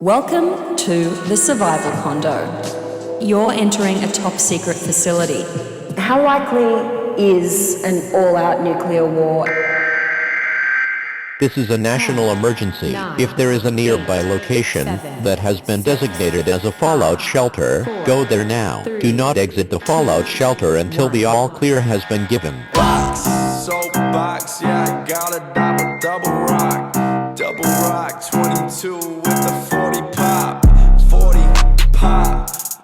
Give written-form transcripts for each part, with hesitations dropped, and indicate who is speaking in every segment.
Speaker 1: Welcome to the Survival Condo. You're entering a top-secret facility. How likely is an all-out nuclear war?
Speaker 2: This is a national emergency. If there is a nearby location that has been designated as a fallout shelter, go there now. Do not exit the fallout shelter until the all clear has been given.
Speaker 3: Soapbox, yeah, I got a double rock, 22 with the 40 pop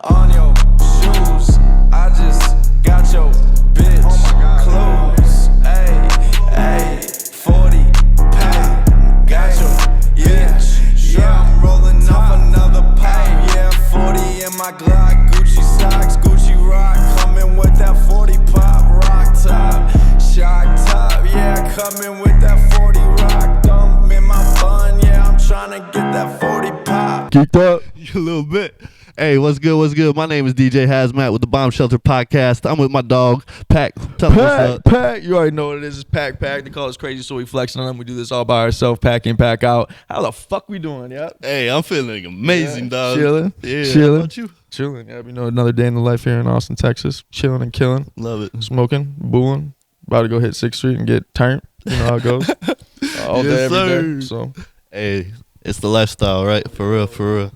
Speaker 3: on your shoes. I just got your bitch clothes, ayy, 40 pack, got your yeah, I'm rolling off another pipe, yeah, 40 in my Glock, Gucci socks, Gucci rock, coming with that 40 pop, rock top, shock top, yeah, coming with that 40 rock, dump in my bun, yeah, I'm trying to get that 40 pop.
Speaker 4: Geeked up a little bit. Hey, what's good? My name is DJ HAZMVT with the Bomb Shelter Podcast. I'm with my dog, Pak. Tell me what's up.
Speaker 5: Pak, you already know what it is. It's Pak. They call us crazy, so we flexing on them. We do this all by ourselves, pack in, pack out. How the fuck we doing, yeah?
Speaker 4: Hey, I'm feeling amazing, dog.
Speaker 5: Chilling.
Speaker 4: How about you?
Speaker 5: Chilling. Yeah, another day in the life here in Austin, Texas. Chilling and killing.
Speaker 4: Love it.
Speaker 5: Smoking, booing. About to go hit 6th Street and get turned. You know how it goes. All day, every day. So,
Speaker 4: hey, it's the lifestyle, right? For real.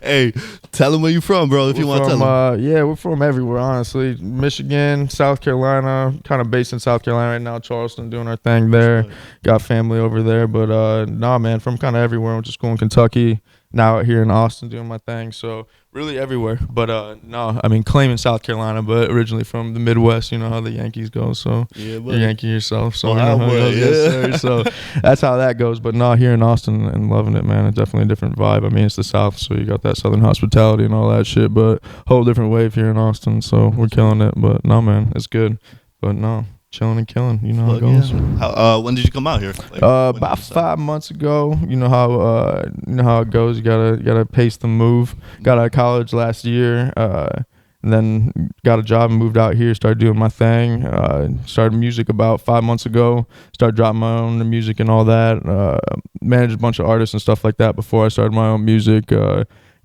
Speaker 4: Hey, tell them where you from, bro, if you want to tell them.
Speaker 5: Yeah, we're from everywhere, honestly. Michigan, South Carolina, kind of based in South Carolina right now. Charleston, doing our thing there. Got family over there, but nah, man, from kind of everywhere. I'm just going Kentucky, now out here in Austin doing my thing. So really everywhere, but no, I mean claiming South Carolina, but originally from the Midwest. You know how the Yankees go, so you're Yankee yourself. So you know how it goes. Yes, sir. So that's how that goes. But no, here in Austin and loving it, man. It's definitely a different vibe. I mean, it's the South, so you got that Southern hospitality and all that shit, but whole different wave here in Austin. So we're killing it. But no, man, it's good. But no, chilling and killing. You know how it goes.
Speaker 4: Yeah. When did you come out here? Like,
Speaker 5: about 5 months ago. You know how it goes. You gotta pace the move. Got out of college last year, and then got a job and moved out here. Started doing my thing. Started music about 5 months ago. Started dropping my own music and all that. Managed a bunch of artists and stuff like that before I started my own music.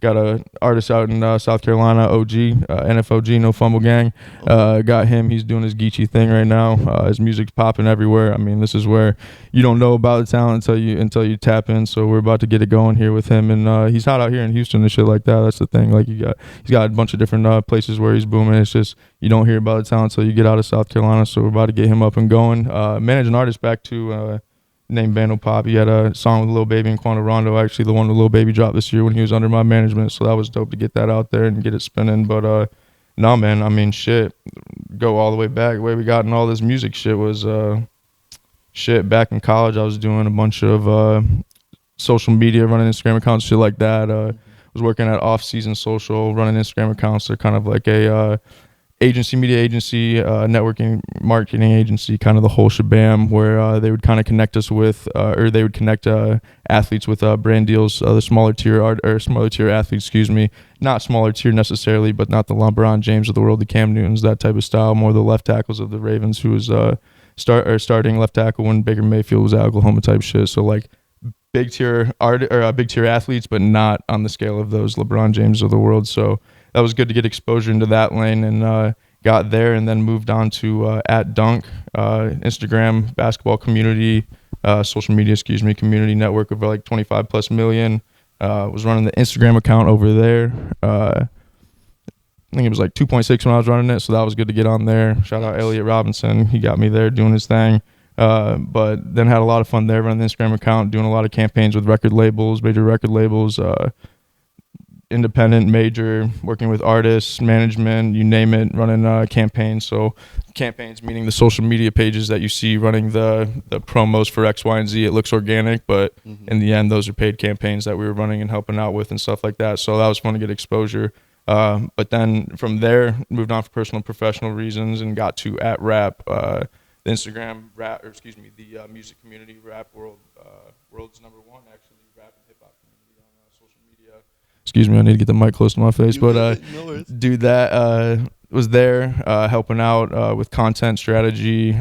Speaker 5: Got an artist out in South Carolina, OG, NFOG, No Fumble Gang. Got him. He's doing his Geechee thing right now. His music's popping everywhere. I mean, this is where you don't know about the talent until you tap in. So we're about to get it going here with him. And he's hot out here in Houston and shit like that. That's the thing. Like he's got a bunch of different places where he's booming. It's just you don't hear about the talent until you get out of South Carolina. So we're about to get him up and going. Manage an artist back to named Bando Pop. He had a song with Lil Baby and Quando Rondo, actually the one with Lil Baby dropped this year when he was under my management, so that was dope to get that out there and get it spinning. But no, man, I mean, shit, go all the way back. The way we got in all this music shit was shit, back in college I was doing a bunch of social media, running Instagram accounts, shit like that. Was working at Off Season Social, running Instagram accounts. They're kind of like a media agency, networking, marketing agency, kind of the whole shabam, where they would kind of connect us with, or they would connect athletes with brand deals, the smaller tier athletes, not smaller tier necessarily, but not the LeBron James of the world, the Cam Newtons, that type of style, more the left tackles of the Ravens, who was starting left tackle when Baker Mayfield was at Oklahoma type shit. So like big tier athletes, but not on the scale of those LeBron James of the world. So that was good to get exposure into that lane, and got there and then moved on to @Dunk, Instagram basketball community, social media, community network of like 25 plus million. Was running the Instagram account over there. I think it was like 2.6 when I was running it, so that was good to get on there. Shout out Elliot Robinson, he got me there doing his thing. But then had a lot of fun there running the Instagram account, doing a lot of campaigns with major record labels, independent, major, working with artists, management, you name it, running campaigns. So campaigns meaning the social media pages that you see running the promos for X, Y, and Z. It looks organic, but in the end, those are paid campaigns that we were running and helping out with and stuff like that. So that was fun to get exposure. But then from there, moved on for personal and professional reasons and got to @Rap, the Instagram rap, the music community, rap world's #1 actually, rap and hip hop community on social media. Excuse me, I need to get the mic close to my face, but do that. Was there helping out with content strategy,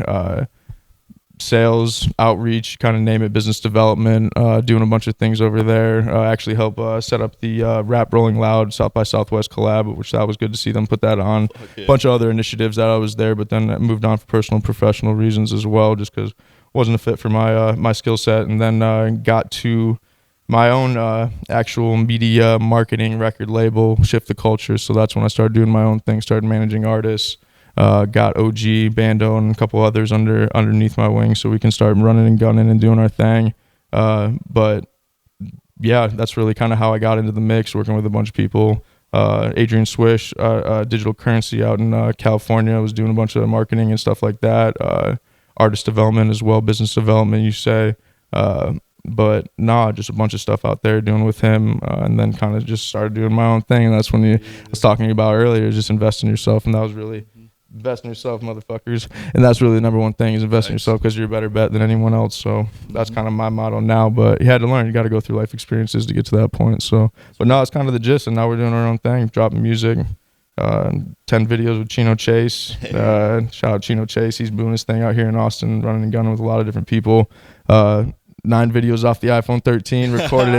Speaker 5: sales, outreach, kind of name it, business development, doing a bunch of things over there. Actually help set up the Rap Rolling Loud South by Southwest collab, which that was good to see them put that on. A bunch of other initiatives that I was there, but then moved on for personal and professional reasons as well, just because wasn't a fit for my my skill set. And then got to my own actual media marketing record label, Shift the Culture. So that's when I started doing my own thing, started managing artists. Got OG, Bando, and a couple others underneath my wing, so we can start running and gunning and doing our thing. But yeah, that's really kind of how I got into the mix, working with a bunch of people. Adrian Swish, Digital Currency out in California, was doing a bunch of marketing and stuff like that. Artist development as well, business development, you say. But just a bunch of stuff out there doing with him, and then kind of just started doing my own thing. And that's when I was talking about earlier, just invest in yourself, and that was really invest in yourself, motherfuckers. And that's really the number one thing, is invest in yourself, because you're a better bet than anyone else. So that's kind of my motto now. But you had to learn. You got to go through life experiences to get to that point. So, but now it's kind of the gist, and now we're doing our own thing, dropping music. 10 videos with Chino Chase. Shout out Chino Chase. He's doing his thing out here in Austin, running and gunning with a lot of different people. 9 videos off the iPhone 13, recorded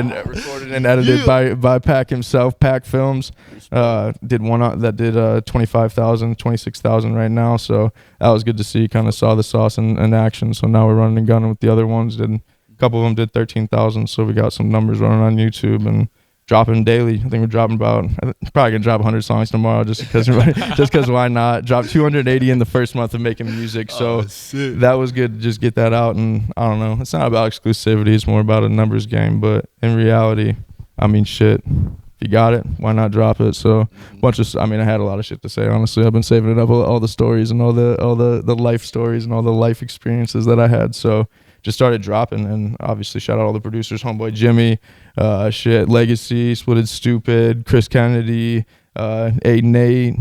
Speaker 5: and edited by Pak himself, Pak Films. Did one that did 25,000, 26,000 right now. So that was good to see. Kind of saw the sauce in action. So now we're running and gunning with the other ones. A couple of them did 13,000. So we got some numbers running on YouTube and dropping daily. I think we're dropping probably gonna drop 100 songs tomorrow, just because why not? Dropped 280 in the first month of making music, so that was good to just get that out. And I don't know, it's not about exclusivity, it's more about a numbers game. But in reality, I mean, shit, if you got it, why not drop it? So I had a lot of shit to say, honestly. I've been saving it up, all the stories and all the life stories and all the life experiences that I had. So just started dropping, and obviously shout out all the producers, homeboy Jimmy, Legacy, Splitted Stupid, Chris Kennedy, Nate,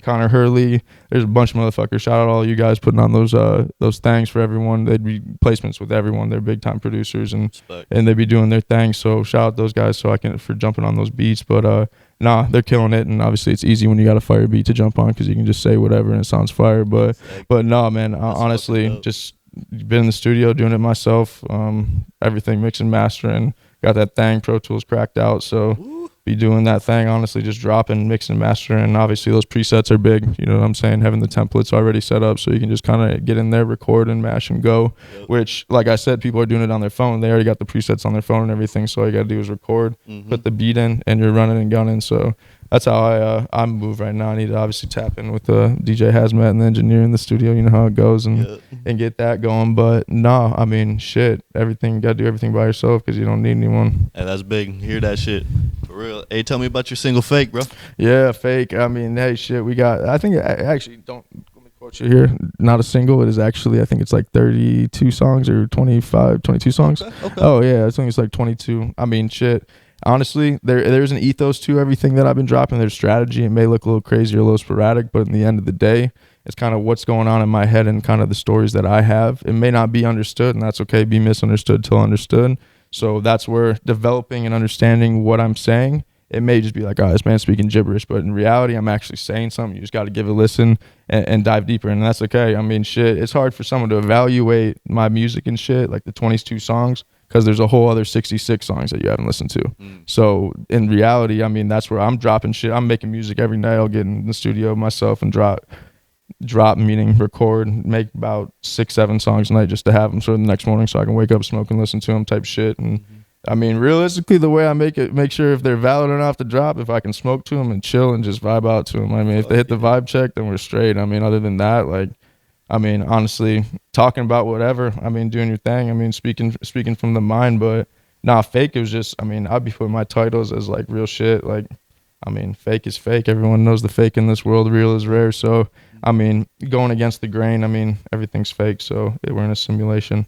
Speaker 5: Connor Hurley. There's a bunch of motherfuckers. Shout out all you guys putting on those things for everyone. They'd be placements with everyone. They're big time producers, and they'd be doing their thing. So shout out those guys for jumping on those beats. But they're killing it, and obviously it's easy when you got a fire beat to jump on, because you can just say whatever and it sounds fire. But man, honestly, just been in the studio doing it myself, everything mixing, mastering, got that thing, Pro Tools cracked out, so be doing that thing, honestly, just dropping, mixing, mastering. And obviously those presets are big, you know what I'm saying, having the templates already set up so you can just kind of get in there, record and mash and go. Which, like I said, people are doing it on their phone. They already got the presets on their phone and everything, so all you gotta do is record, put the beat in, and you're running and gunning. So that's how I move right now. I need to obviously tap in with the DJ HAZMVT and the engineer in the studio. You know how it goes, and get that going. But shit, everything, you gotta do everything by yourself, because you don't need anyone.
Speaker 4: Hey, that's big. Hear that shit for real. Hey, tell me about your single Fake, bro.
Speaker 5: Yeah, Fake. Hey, shit, we got, I think, I actually don't, let me quote you here, not a single. It is actually, I think it's like 32 songs or 22 songs. Okay. Oh yeah, I think it's like 22. Shit. Honestly, there's an ethos to everything that I've been dropping. There's strategy. It may look a little crazy or a little sporadic, but in the end of the day, it's kind of what's going on in my head and kind of the stories that I have. It may not be understood, and that's okay. Be misunderstood till understood. So that's where developing and understanding what I'm saying, it may just be like, oh, this man's speaking gibberish, but in reality, I'm actually saying something. You just got to give it a listen and dive deeper, and that's okay. Shit, it's hard for someone to evaluate my music and shit, like the 22 songs, because there's a whole other 66 songs that you haven't listened to. So in reality, that's where I'm dropping shit. I'm making music every night. I'll get in the studio myself and drop meaning record, make about 6-7 songs a night just to have them, so the next morning so I can wake up, smoke, and listen to them type shit. And realistically, the way I make sure if they're valid enough to drop, if I can smoke to them and chill and just vibe out to them. If they hit the vibe check, then we're straight. Other than that, honestly, talking about whatever, doing your thing, speaking from the mind. But Fake, it was just, I'd be putting my titles as like real shit. Fake is fake. Everyone knows the fake in this world. Real is rare. So, going against the grain, everything's fake. So we're in a simulation.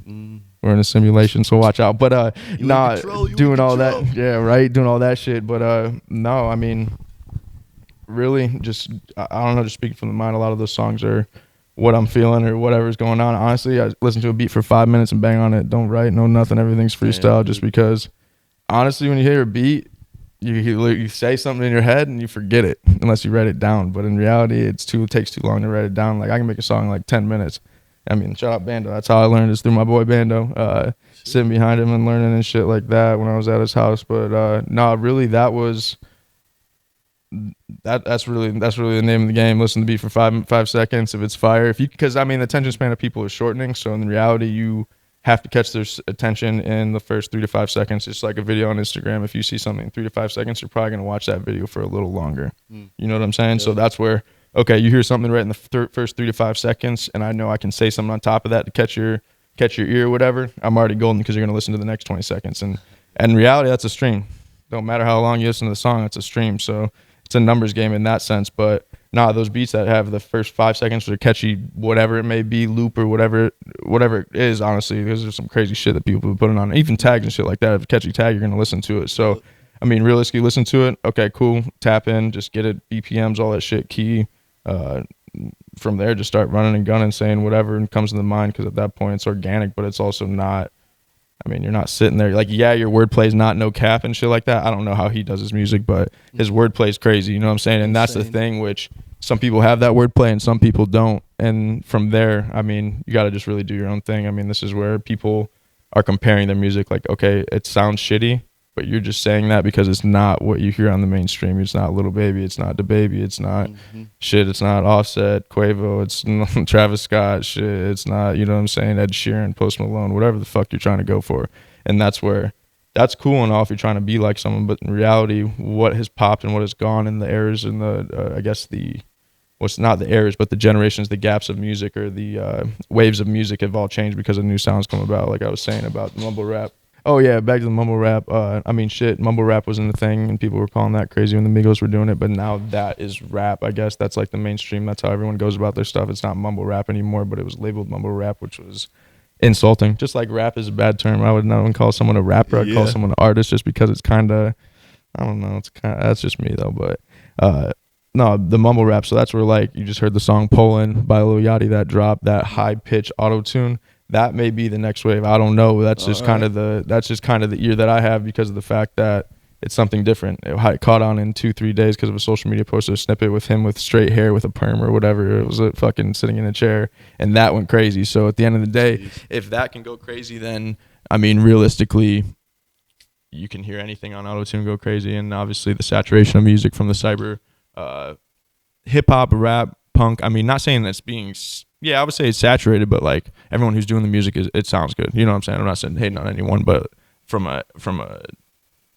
Speaker 5: We're in a simulation, so watch out. But doing all that, yeah, right, doing all that shit. But really, just I don't know, just speaking from the mind. A lot of those songs are what I'm feeling or whatever's going on. Honestly, I listen to a beat for 5 minutes and bang on it. Don't write, no nothing. Everything's freestyle. Just because, honestly, when you hear a beat, you say something in your head and you forget it unless you write it down. But in reality, it takes too long to write it down. Like I can make a song in like 10 minutes. I mean, shout out Bando. That's how I learned, is through my boy Bando, sitting behind him and learning and shit like that when I was at his house. But no, really, that's really the name of the game. Listen to the beat for 5 seconds. If it's fire, because I mean, the attention span of people is shortening. So in reality, you have to catch their attention in the first 3 to 5 seconds. It's like a video on Instagram. If you see something in 3 to 5 seconds, you're probably gonna watch that video for a little longer. You know what I'm saying? Yeah. So that's where, okay, you hear something right in the first 3 to 5 seconds, and I know I can say something on top of that to catch your ear or whatever. I'm already golden, because you're gonna listen to the next 20 seconds. And in reality, that's a stream. Don't matter how long you listen to the song, it's a stream. So it's a numbers game in that sense. But those beats that have the first 5 seconds are catchy, whatever it may be, loop or whatever it is, honestly, because there's some crazy shit that people are putting on, even tags and shit like that. If a catchy tag, you're gonna listen to it. So I mean, realistically, listen to it. Okay, cool. Tap in, just get it, BPMs, all that shit, key. From there, just start running and gunning, saying whatever comes to the mind, because at that point it's organic, but it's also not, I mean, you're not sitting there like, yeah, your wordplay is not no cap and shit like that. I don't know how he does his music, but his wordplay is crazy, you know what I'm saying? And that's the thing, which some people have that wordplay and some people don't. And from there, I mean, you got to just really do your own thing. I mean, this is where people are comparing their music, like, okay, it sounds shitty, but you're just saying that because it's not what you hear on the mainstream. It's not Lil Baby, it's not DaBaby, it's not shit, it's not Offset, Quavo, it's not Travis Scott, shit, it's not, you know what I'm saying, Ed Sheeran, Post Malone, whatever the fuck you're trying to go for. And that's where, that's cool and all if you're trying to be like someone, but in reality, what has popped and what has gone in the eras and the, I guess what's not the eras, but the generations, the gaps of music, or the waves of music have all changed because of new sounds come about, like I was saying about mumble rap. Oh yeah, back to the mumble rap. I mean, shit, mumble rap wasn't a thing, and people were calling that crazy when the Migos were doing it. But now that is rap. I guess that's like the mainstream. That's how everyone goes about their stuff. It's not mumble rap anymore, but it was labeled mumble rap, which was insulting. Just like rap is a bad term. I would not call someone a rapper. I'd call someone an artist, just because it's kind of, I don't know. It's kind of, that's just me though. But no, the mumble rap. So that's where, like, you just heard the song "Poland" by Lil Yachty, that drop, that high pitch auto tune. That may be the next wave. I don't know. That's just kind of the ear that I have, because of the fact that it's something different. It caught on in 2-3 days because of a social media post, a snippet with him with straight hair with a perm or whatever. It was a fucking sitting in a chair, and that went crazy. So at the end of the day, if that can go crazy, then I mean, realistically, you can hear anything on auto-tune go crazy. And obviously the saturation of music from the cyber hip hop, rap, punk. I mean, not saying that's being, yeah, I would say it's saturated, but like everyone who's doing the music it sounds good. You know what I'm saying? I'm not saying hating on anyone, but from a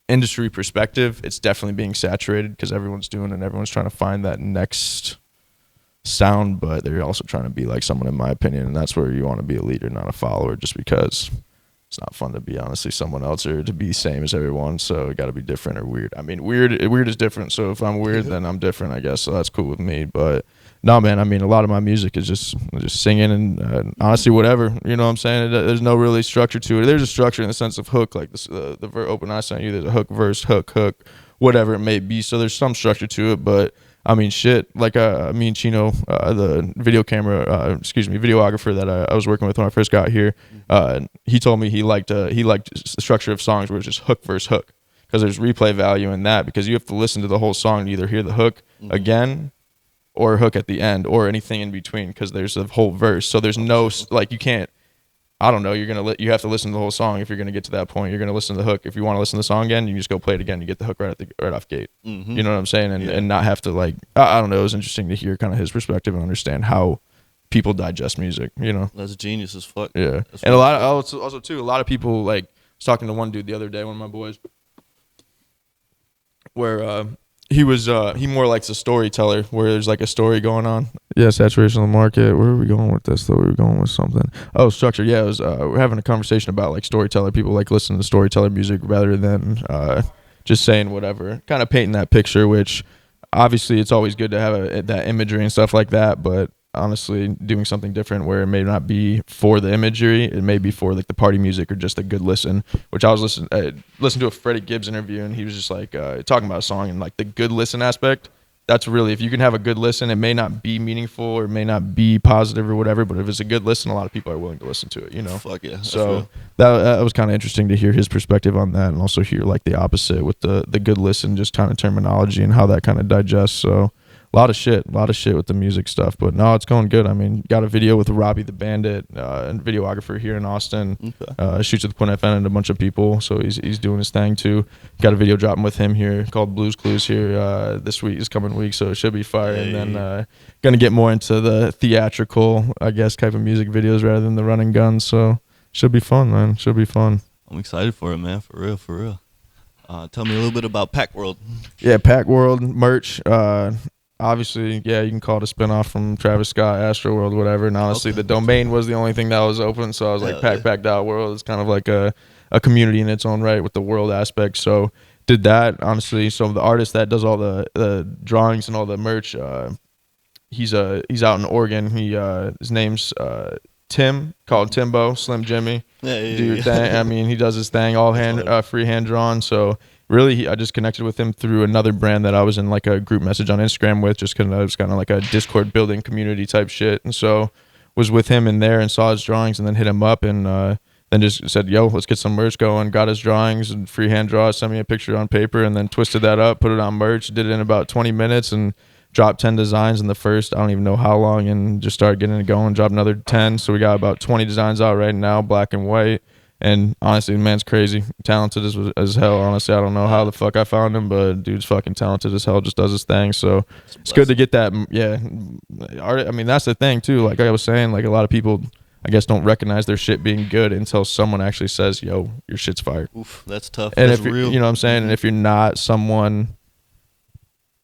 Speaker 5: industry perspective, it's definitely being saturated because everyone's doing it and everyone's trying to find that next sound, but they're also trying to be like someone, in my opinion, and that's where you want to be a leader, not a follower, just because it's not fun to be honestly someone else or to be same as everyone. So it got to be different or weird. I mean, weird is different. So if I'm weird, then I'm different, I guess. So that's cool with me. But no, man, I mean, a lot of my music is just singing and honestly whatever. You know what I'm saying? There's no really structure to it. There's a structure in the sense of hook, like the open I sent you. There's a hook, verse, hook, whatever it may be. So there's some structure to it, but I mean, shit, like me and Chino, the videographer that I was working with when I first got here, he told me he liked the structure of songs where it's just hook, verse, hook, because there's replay value in that, because you have to listen to the whole song to either hear the hook again or hook at the end or anything in between, because there's a whole verse. So there's no, like, you can't, I don't know, you have to listen to the whole song if you're going to get to that point. You're going to listen to the hook. If you want to listen to the song again, you just go play it again. You get the hook right off gate. Mm-hmm. You know what I'm saying? And not have to, like, I don't know. It was interesting to hear kind of his perspective and understand how people digest music, you know?
Speaker 4: That's genius as fuck.
Speaker 5: Yeah. And a lot of, also too, a lot of people, like, I was talking to one dude the other day, one of my boys, where he more likes a storyteller, where there's like a story going on. Yeah, saturation of the market. Where are we going with this though? We were going with something. Oh, structure. Yeah, it was, we're having a conversation about like storyteller. People like listening to storyteller music rather than just saying whatever, kind of painting that picture, which obviously it's always good to have that imagery and stuff like that, but honestly doing something different where it may not be for the imagery, it may be for like the party music or just a good listen, which I was listening to a Freddie Gibbs interview, and he was just like talking about a song and like the good listen aspect. That's really, if you can have a good listen, it may not be meaningful or it may not be positive or whatever, but if it's a good listen, a lot of people are willing to listen to it, you know?
Speaker 4: Fuck yeah.
Speaker 5: So that was kind of interesting to hear his perspective on that, and also hear like the opposite with the good listen, just kind of terminology and how that kind of digests. So lot of shit with the music stuff. But no, it's going good. I mean, got a video with Robbie the Bandit, a videographer here in Austin. Shoots with Quinn FN and a bunch of people, so he's doing his thing too. Got a video dropping with him here called Blues Clues here this coming week, so it should be fire. And then gonna get more into the theatrical, I guess, type of music videos rather than the run and guns. So should be fun, man. Should be fun.
Speaker 6: I'm excited for it, man. For real. Tell me a little bit about Pack World.
Speaker 5: Yeah, Pack World merch. Obviously, yeah, you can call it a spinoff from Travis Scott, Astro World, whatever. And honestly, the domain was the only thing that was open, so I was like, Pack.world is kind of like a community in its own right with the world aspect. So did that, honestly. So the artist that does all the drawings and all the merch, he's out in Oregon. His name's Tim, called Timbo, Slim Jimmy. Do your thing. I mean, he does his thing, all free hand drawn. So really, I just connected with him through another brand that I was in like a group message on Instagram with, just because it was kind of like a Discord building community type shit. And so was with him in there and saw his drawings and then hit him up and then just said, yo, let's get some merch going. Got his drawings and freehand draws, sent me a picture on paper, and then twisted that up, put it on merch, did it in about 20 minutes and dropped 10 designs in the first, I don't even know how long, and just started getting it going, dropped another 10. So we got about 20 designs out right now, black and white. And honestly, the man's crazy, talented as hell. Honestly, I don't know how the fuck I found him, but dude's fucking talented as hell, just does his thing. So it's good to get that. Yeah, I mean, that's the thing too. Like I was saying, like a lot of people, I guess, don't recognize their shit being good until someone actually says, yo, your shit's fire.
Speaker 6: Oof, that's tough.
Speaker 5: And
Speaker 6: that's
Speaker 5: if
Speaker 6: real.
Speaker 5: you know what I'm saying, and if you're not someone,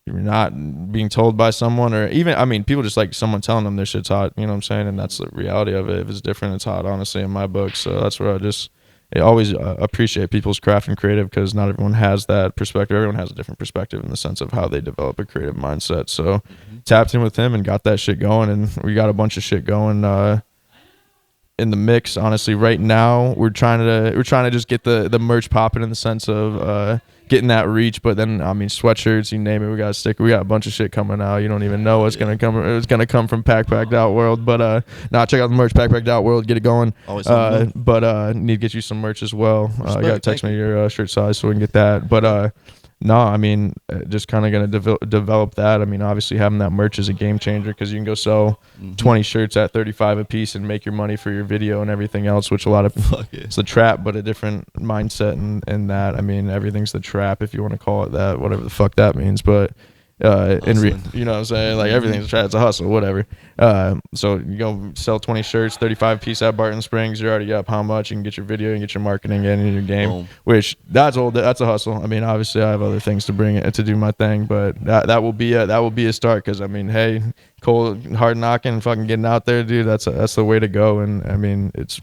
Speaker 5: you're not being told by someone, or even, I mean, people just like someone telling them their shit's hot, you know what I'm saying? And that's the reality of it. If it's different, it's hot, honestly, in my book. So that's where I always appreciate people's craft and creative, because not everyone has that perspective. Everyone has a different perspective in the sense of how they develop a creative mindset. So tapped in with him and got that shit going, and we got a bunch of shit going in the mix. Honestly, right now we're trying to just get the merch popping in the sense of getting that reach. But then, I mean, sweatshirts, you name it, we got a sticker, we got a bunch of shit coming out. You don't even know what's gonna come. It's gonna come from Pack.world. But now check out the merch, Pack.world, get it going. But need to get you some merch as well. You gotta text me your shirt size so we can get that. But no, I mean, just kind of gonna develop that. I mean, obviously having that merch is a game changer, because you can go sell 20 shirts at $35 a piece and make your money for your video and everything else, which a lot of it's the trap, but a different mindset in that. I mean, everything's the trap, if you want to call it that, whatever the fuck that means. But you know what I'm saying? Like, everything's a trap, it's a hustle, whatever. So you go sell 20 shirts, 35 piece at Barton Springs, you're already up how much? You can get your video and get your marketing in your game. Boom. Which that's a hustle. I mean, obviously I have other things to do my thing, but that will be a start. Because I mean, hey, cold hard knocking and fucking getting out there, dude, that's the way to go. And I mean, it's,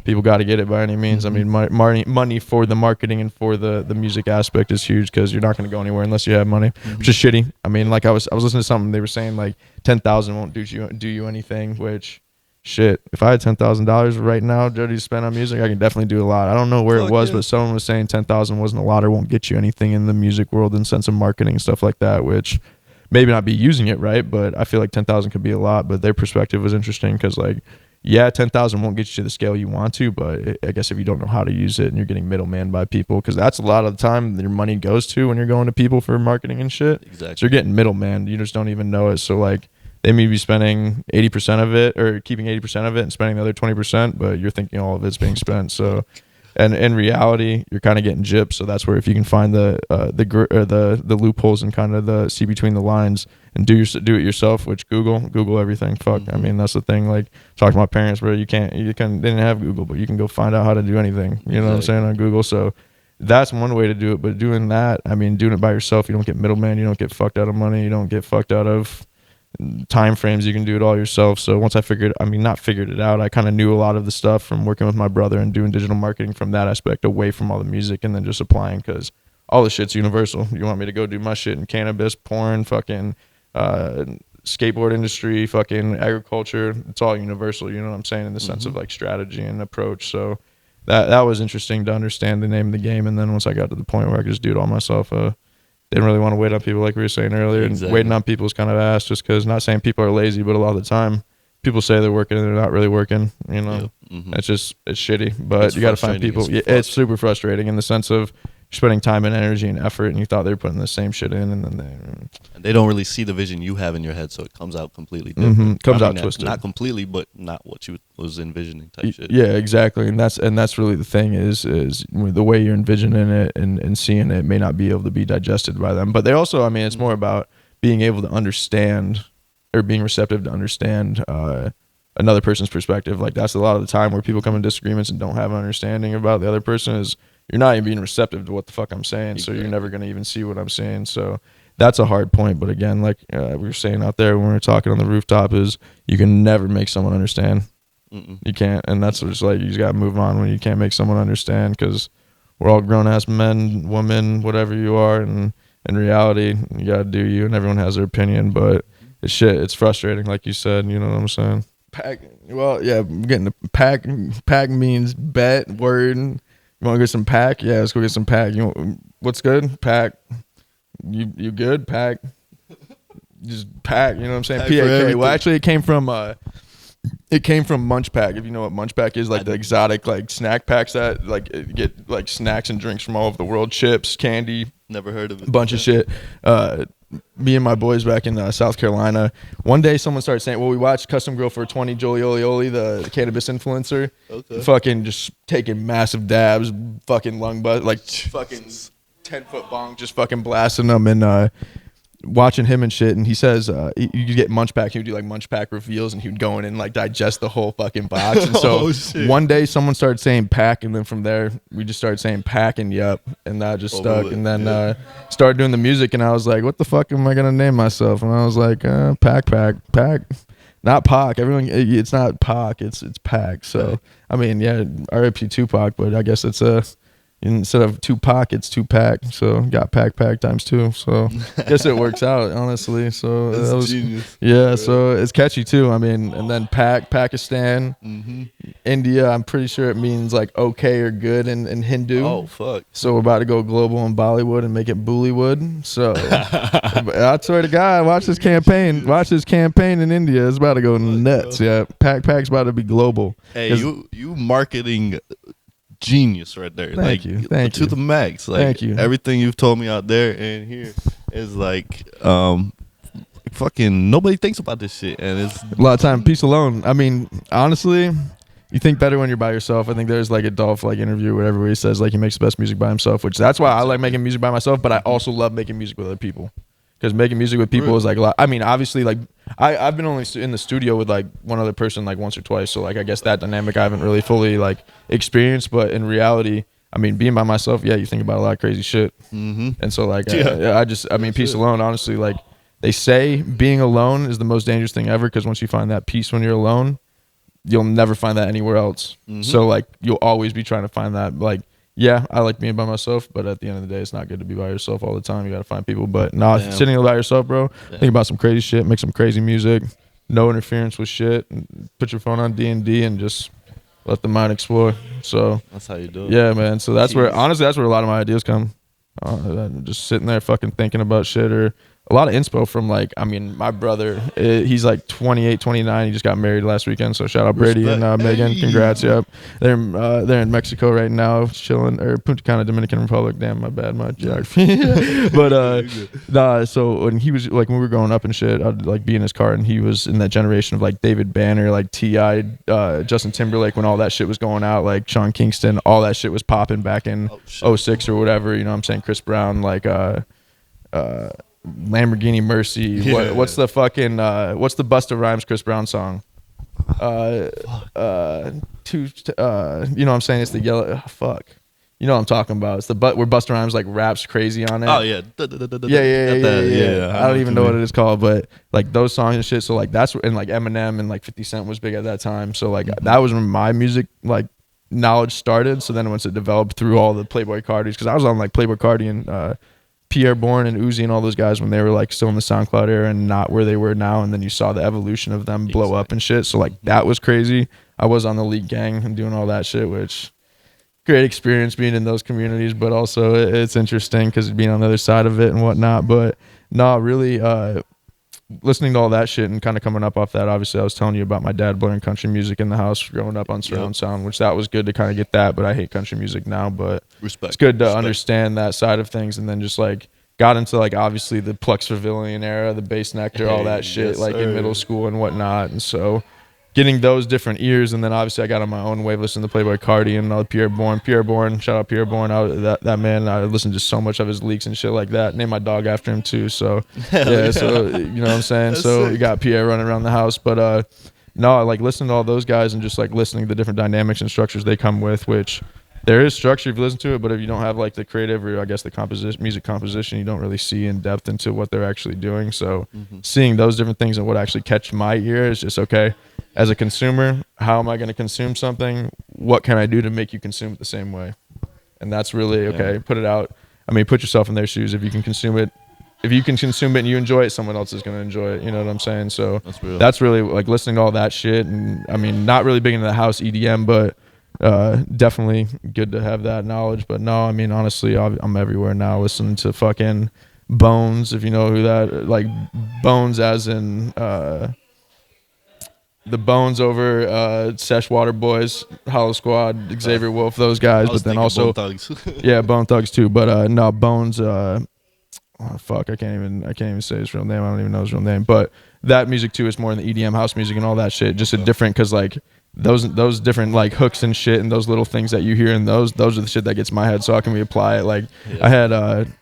Speaker 5: people got to get it by any means. I mean, money for the marketing and for the music aspect is huge, because you're not going to go anywhere unless you have money, which is shitty. I mean, like I was listening to something, they were saying like 10,000 won't do you anything, which, shit, if I had $10,000 right now Jody to spend on music, I can definitely do a lot. I don't know where it was, but someone was saying 10,000 wasn't a lot, or won't get you anything in the music world in sense of marketing and stuff like that, which maybe not be using it right, but I feel like 10,000 could be a lot. But their perspective was interesting, because like, yeah, 10,000 won't get you to the scale you want to, but I guess if you don't know how to use it and you're getting middleman by people, because that's a lot of the time your money goes to when you're going to people for marketing and shit. Exactly. So you're getting middleman, you just don't even know it. So like, they may be spending 80% of it, or keeping 80% of it and spending the other 20%, but you're thinking all of it's being spent. So, and in reality, you're kind of getting gypped. So that's where, if you can find the loopholes and kind of the see between the lines and do it yourself, which Google everything. Fuck, I mean, that's the thing. Like, talk to my parents, bro. They didn't have Google, but you can go find out how to do anything. You know what I'm saying, on Google. So that's one way to do it. But doing that, I mean, doing it by yourself, you don't get middleman. You don't get fucked out of money. You don't get fucked out of time frames. You can do it all yourself. So once I not figured it out, I kind of knew a lot of the stuff from working with my brother and doing digital marketing from that aspect, away from all the music, and then just applying, because all the shit's universal. You want me to go do my shit in cannabis, porn, fucking skateboard industry, fucking agriculture, it's all universal, you know what I'm saying, in the sense of like strategy and approach. So that was interesting to understand the name of the game. And then once I got to the point where I could just do it all myself, didn't really want to wait on people, like we were saying earlier. And waiting on people is kind of ass, just because, not saying people are lazy, but a lot of the time people say they're working and they're not really working, you know. It's shitty, but you got to find people. It's super frustrating in the sense of, spending time and energy and effort, and you thought they were putting the same shit in, and then
Speaker 6: they don't really see the vision you have in your head, so it comes out completely different.
Speaker 5: Comes out twisted.
Speaker 6: Not completely, but not what you was envisioning type shit.
Speaker 5: Yeah, exactly. And that's really the thing is the way you're envisioning it and seeing it may not be able to be digested by them. But they also, I mean, it's more about being able to understand or being receptive to understand another person's perspective. Like that's a lot of the time where people come in disagreements and don't have an understanding about the other person is you're not even being receptive to what the fuck I'm saying. Exactly. So you're never going to even see what I'm saying. So that's a hard point. But again, like we were saying out there when we were talking on the rooftop is you can never make someone understand. You can't. And that's just like, you just got to move on when you can't make someone understand, because we're all grown ass men, women, whatever you are. And in reality, you got to do you, and everyone has their opinion, but it's shit. It's frustrating. Like you said, you know what I'm saying? Pack. Well, yeah, I'm getting the pack. Pack means bet, word. You want to get some pack? Yeah, let's go get some pack. What's good? Pack. You good? Pack. Just pack. You know what I'm saying? PAK. Well, actually, it came from Munch Pack. If you know what Munch Pack is, like the exotic like snack packs that like get like snacks and drinks from all over the world, chips, candy.
Speaker 6: Never heard of it.
Speaker 5: A bunch of shit. Me and my boys back in South Carolina, one day someone started saying, well, we watched Custom Grill for 20, Jolie Oli, the cannabis influencer. Okay. Fucking just taking massive dabs, fucking lung buzz, like fucking 10-foot bong, just fucking blasting them, and watching him and shit. And he says you get Munch Pack, he would do like Munch Pack reveals, and he would go in and like digest the whole fucking box. And so one day someone started saying pack, and then from there we just started saying pack and yup, and that just stuck. And then started doing the music, and I was like, what the fuck am I gonna name myself? And I was like, pack, not Pac. Everyone, it's not Pac, it's Pack. So I mean, yeah, RIP Tupac, but I guess it's instead of Tupac, it's Tupac. So got pack times 2. So I guess it works out, honestly. So that was genius. Yeah, so it's catchy too. I mean, and then Pakistan, India. I'm pretty sure it means like okay or good in Hindu.
Speaker 6: Oh fuck!
Speaker 5: So we're about to go global in Bollywood and make it Bollywood. So I swear to God, watch this campaign. Watch this campaign in India. It's about to go nuts. Yeah, Pack's about to be global.
Speaker 6: Hey, you marketing genius right there.
Speaker 5: Thank you.
Speaker 6: To the max. Like,
Speaker 5: thank you.
Speaker 6: Everything you've told me out there and here is like fucking nobody thinks about this shit, and it's
Speaker 5: a lot of time. Peace alone. I mean, honestly, you think better when you're by yourself. I think there's like a Dolph like interview where everybody says like he makes the best music by himself, which that's why I like making music by myself, but I also love making music with other people. Because making music with people is like a lot. I mean, obviously, like I've been only in the studio with like one other person like once or twice. So like I guess that dynamic I haven't really fully like experienced. But in reality, I mean, being by myself, yeah, you think about a lot of crazy shit. And so like I mean, peace alone. Honestly, like they say, being alone is the most dangerous thing ever. Because once you find that peace when you're alone, you'll never find that anywhere else. So like you'll always be trying to find that like. Yeah, I like being by myself, but at the end of the day, it's not good to be by yourself all the time. You got to find people. But sitting by yourself, bro, think about some crazy shit, make some crazy music, no interference with shit, put your phone on D&D and just let the mind explore. So
Speaker 6: that's how you do it.
Speaker 5: Yeah, man. So that's where, honestly, that's where a lot of my ideas come. Just sitting there fucking thinking about shit, or a lot of inspo from like, I mean, my brother, he's like 28, 29. He just got married last weekend. So shout out Brady and Megan. Congrats. Yep. They're in Mexico right now, chilling, or Punta Cana, Dominican Republic. Damn, my bad, my geography. But so when he was like, when we were growing up and shit, I'd like be in his car, and he was in that generation of like David Banner, like T.I., Justin Timberlake, when all that shit was going out, like Sean Kingston, all that shit was popping back in 06 or whatever. You know what I'm saying? Chris Brown, like Lamborghini Mercy. What's the fucking what's the Busta Rhymes Chris Brown song? You know what I'm saying? It's the yellow fuck. You know what I'm talking about? It's the where Busta Rhymes like raps crazy on it.
Speaker 6: Oh yeah.
Speaker 5: Yeah. I don't even know what it is called, but like those songs and shit. So like that's and like Eminem and like 50 Cent was big at that time. So like that was when my music like knowledge started. So then once it developed through all the Playboy Cardis, because I was on like Playboy Cardi and Pierre Bourne and Uzi and all those guys when they were like still in the SoundCloud era and not where they were now, and then you saw the evolution of them blow up and shit. So like that was crazy. I was on the League Gang and doing all that shit, which great experience being in those communities, but also it's interesting because being on the other side of it and whatnot. But no, really, listening to all that shit and kind of coming up off that, obviously I was telling you about my dad blaring country music in the house growing up on surround sound, which that was good to kind of get that, but I hate country music now, but
Speaker 6: Respect.
Speaker 5: it's good to understand that side of things. And then just like got into like obviously the Plex Pavilion era, the Bass Nectar, all that shit,
Speaker 6: yes,
Speaker 5: like
Speaker 6: sir.
Speaker 5: in middle school and whatnot. And so getting those different ears, and then obviously I got on my own wave listening to Playboy Cardi and all Pierre Bourne, shout out Pierre Bourne. That man, I listened to so much of his leaks and shit like that. Named my dog after him too. So yeah, so you know what I'm saying.
Speaker 6: That's
Speaker 5: so
Speaker 6: sick.
Speaker 5: you got Pierre running around the house, but no, I like listening to all those guys and just like listening to the different dynamics and structures they come with, which there is structure if you listen to it, but if you don't have like the creative or I guess the music composition, you don't really see in depth into what they're actually doing. So seeing those different things and what actually catch my ear is just okay. As a consumer, how am I going to consume something? What can I do to make you consume it the same way? And that's really okay. Put it out. I mean, put yourself in their shoes. If you can consume it and you enjoy it, someone else is going to enjoy it. You know what I'm saying? So that's really like listening to all that shit. And I mean, not really big into the house EDM, but definitely good to have that knowledge. But no, I mean, honestly, I'm everywhere now listening to fucking Bones, if you know who that, like Bones as in the Bones over Sesh Water Boys, Hollow Squad, Xavier Wolf, those guys. But then also
Speaker 6: Bone Thugs.
Speaker 5: yeah, Bone Thugs too. But no, Bones fuck, I can't even say his real name. I don't even know his real name. But that music too is more in the EDM house music and all that shit. Just a different, cause like those different like hooks and shit and those little things that you hear in those are the shit that gets my head. So how can we apply it? Like I had an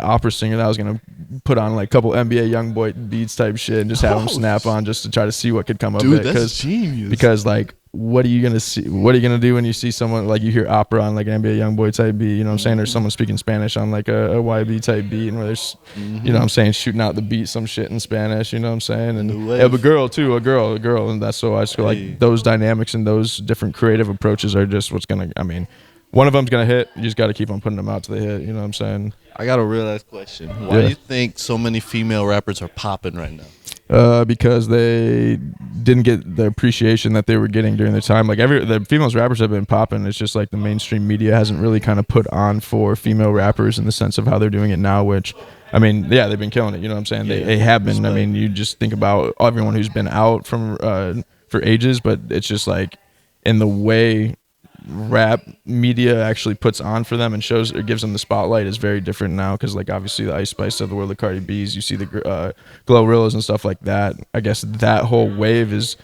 Speaker 5: opera singer that I was gonna put on like a couple NBA YoungBoy beats type shit and just have him snap on just to try to see what could come of
Speaker 6: Dude,
Speaker 5: it.
Speaker 6: that's genius.
Speaker 5: Because like, what are you gonna see? What are you gonna do when you see someone like you hear opera on like an NBA YoungBoy type beat? You know what I'm saying? Or someone speaking Spanish on like a YB type beat, and where there's, you know what I'm saying, shooting out the beat some shit in Spanish. You know what I'm saying? And yeah, but a girl, and that's so I just feel like those dynamics and those different creative approaches are just what's gonna. I mean, one of them's gonna hit. You just got to keep on putting them out till they hit. You know what I'm saying?
Speaker 6: I got a real ass question. Why do you think so many female rappers are popping right now?
Speaker 5: Because they didn't get the appreciation that they were getting during their time. Like the females rappers have been popping. It's just like the mainstream media hasn't really kind of put on for female rappers in the sense of how they're doing it now, which, I mean, yeah, they've been killing it. You know what I'm saying? They have been. I mean, you just think about everyone who's been out from for ages, but it's just like in the way rap media actually puts on for them and shows or gives them the spotlight is very different now, because like obviously the Ice Spice of the world, the Cardi B's, you see the Glorillas and stuff like that. I guess that whole wave is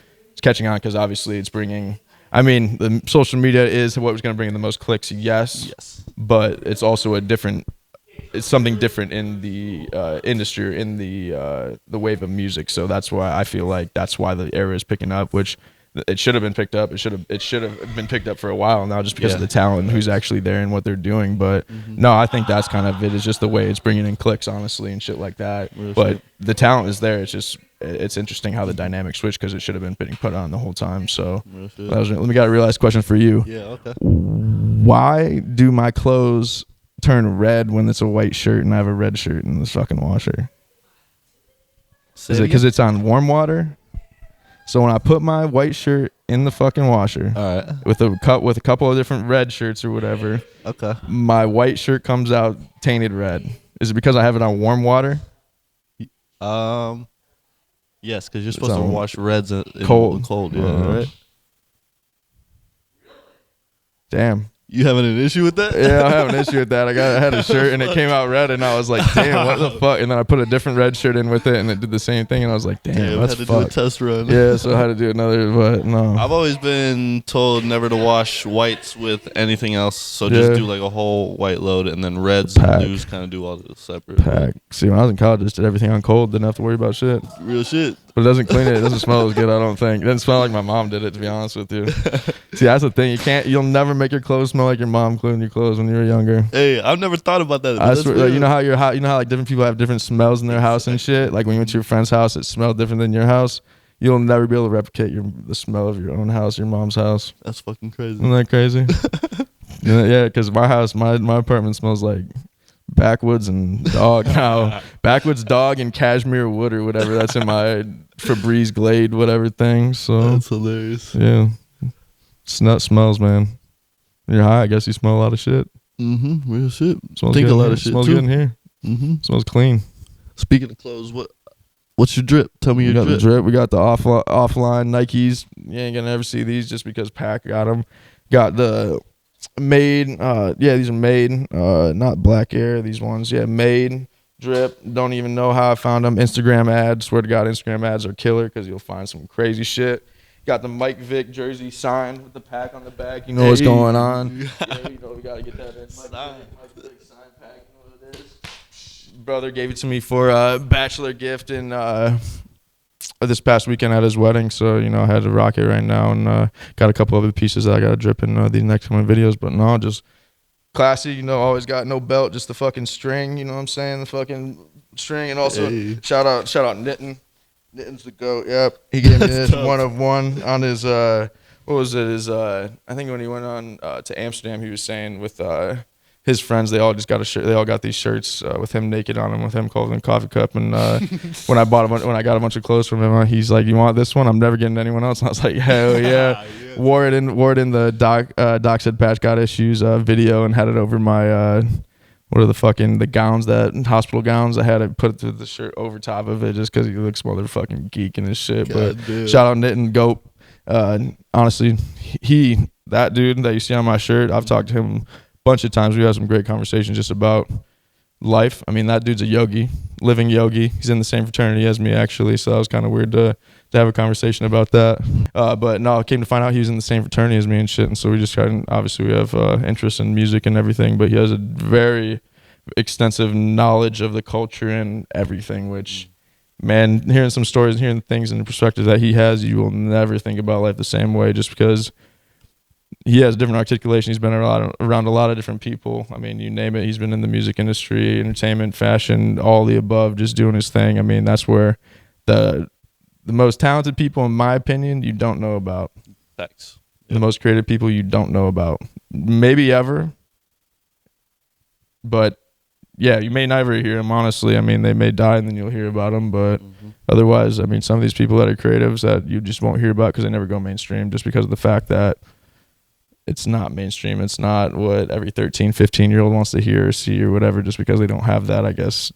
Speaker 5: catching on because obviously it's bringing, I mean, the social media is what was going to bring in the most clicks, yes, but it's also it's something different in the industry, or in the wave of music. So that's why I feel like that's why the era is picking up, which it should have been picked up. It should have been picked up for a while now, just because of the talent and who's actually there and what they're doing. But no, I think that's kind of it. It's just the way it's bringing in clicks, honestly, and shit like that. But the talent is there. It's just it's interesting how the dynamic switched, because it should have been being put on the whole time. So let me got a real last question for you.
Speaker 6: Yeah, okay.
Speaker 5: Why do my clothes turn red when it's a white shirt and I have a red shirt in the fucking washer? Is it because it's on warm water? So when I put my white shirt in the fucking washer,
Speaker 6: All right.
Speaker 5: with a couple of different red shirts or whatever,
Speaker 6: Okay.
Speaker 5: my white shirt comes out tainted red. Is it because I have it on warm water?
Speaker 6: Yes, because you're supposed to wash reds in cold. Yeah, right.
Speaker 5: Damn.
Speaker 6: You having an issue with that?
Speaker 5: Yeah, I have an issue with that. I had a shirt and it came out red, and I was like, damn, what the fuck? And then I put a different red shirt in with it, and it did the same thing, and I was like, damn, that's
Speaker 6: had to
Speaker 5: fucked.
Speaker 6: do a test run.
Speaker 5: Yeah, so I had to do another, but no.
Speaker 6: I've always been told never to wash whites with anything else, so just do like a whole white load, and then reds and blues kind of do all the separate.
Speaker 5: Pack. See, when I was in college, I just did everything on cold, didn't have to worry about shit.
Speaker 6: Real shit.
Speaker 5: But it doesn't clean it. It doesn't smell as good, I don't think. It doesn't smell like my mom did it, to be honest with you. See, that's the thing. You'll never make your clothes smell like your mom cleaned your clothes when you were younger.
Speaker 6: Hey, I've never thought about that.
Speaker 5: I swear, like, you know how like different people have different smells in their house and shit. Like when you went to your friend's house, it smelled different than your house. You'll never be able to replicate the smell of your own house, your mom's house.
Speaker 6: That's fucking crazy.
Speaker 5: Isn't that crazy? Yeah, because my house, my apartment smells like backwoods and dog now. Backwoods, dog, and cashmere wood or whatever. That's in my Febreze Glade whatever thing. So
Speaker 6: that's hilarious.
Speaker 5: Yeah, smells, man. When you're high, I guess you smell a lot of shit.
Speaker 6: Real shit.
Speaker 5: Smells
Speaker 6: Think
Speaker 5: good
Speaker 6: a lot of shit
Speaker 5: smells
Speaker 6: too.
Speaker 5: good in here. Smells clean.
Speaker 6: Speaking of clothes, what
Speaker 4: What's your drip? Tell me
Speaker 5: We
Speaker 4: your
Speaker 5: got the
Speaker 4: drip.
Speaker 5: drip. We got the offline Nikes. You ain't gonna ever see these just because Pack got them. Got the made. These are made. Not Black Air. These ones. Yeah, made drip. Don't even know how I found them. Instagram ads. Swear to God, Instagram ads are killer because you'll find some crazy shit. Got the Mike Vick jersey signed with the Pack on the back. You know what's going on. Yeah, you know we gotta get that in. Mike Vick signed Pack. You know what it is. Brother gave it to me for a bachelor gift in this past weekend at his wedding, so I had to rock it right now, and got a couple other pieces that I got to drip in the next coming videos. But no, just classy, always got no belt, just the fucking string. You know what I'm saying? The fucking string, and also shout out Nitten. Nitten's the GOAT. Yep, he gave me this one of one on his what was it? His I think when he went on to Amsterdam, he was saying with his friends, they all just got a shirt. They all got these shirts with him naked on them, with him holding a coffee cup. And when I got a bunch of clothes from him, he's like, "You want this one? I'm never getting anyone else." And I was like, "Hell yeah!" Wore it in the Doc said Patch got issues video, and had it over my what are the gowns, that hospital gowns. I had to put the shirt over top of it just because he looks motherfucking geek and his shit. But shout out Nitten, GOAT. Honestly, that dude that you see on my shirt, I've talked to him bunch of times. We had some great conversations just about life. I mean, that dude's a yogi, living yogi. He's in the same fraternity as me, actually, so that was kind of weird to have a conversation about that. But no, I came to find out he was in the same fraternity as me and shit, and so we just obviously we have interest in music and everything, but he has a very extensive knowledge of the culture and everything, which, man, hearing some stories, hearing things in the perspective that he has, you will never think about life the same way, just because he has different articulation. He's been around a lot of different people. I mean, you name it. He's been in the music industry, entertainment, fashion, all the above, just doing his thing. I mean, that's where the most talented people, in my opinion, you don't know about.
Speaker 6: Thanks.
Speaker 5: The most creative people you don't know about. Maybe ever. But, yeah, you may never hear them, honestly. I mean, they may die and then you'll hear about them. But otherwise, I mean, some of these people that are creatives that you just won't hear about because they never go mainstream, just because of the fact that it's not mainstream. It's not what every 13, 15-year-old wants to hear or see or whatever, just because they don't have that, I guess,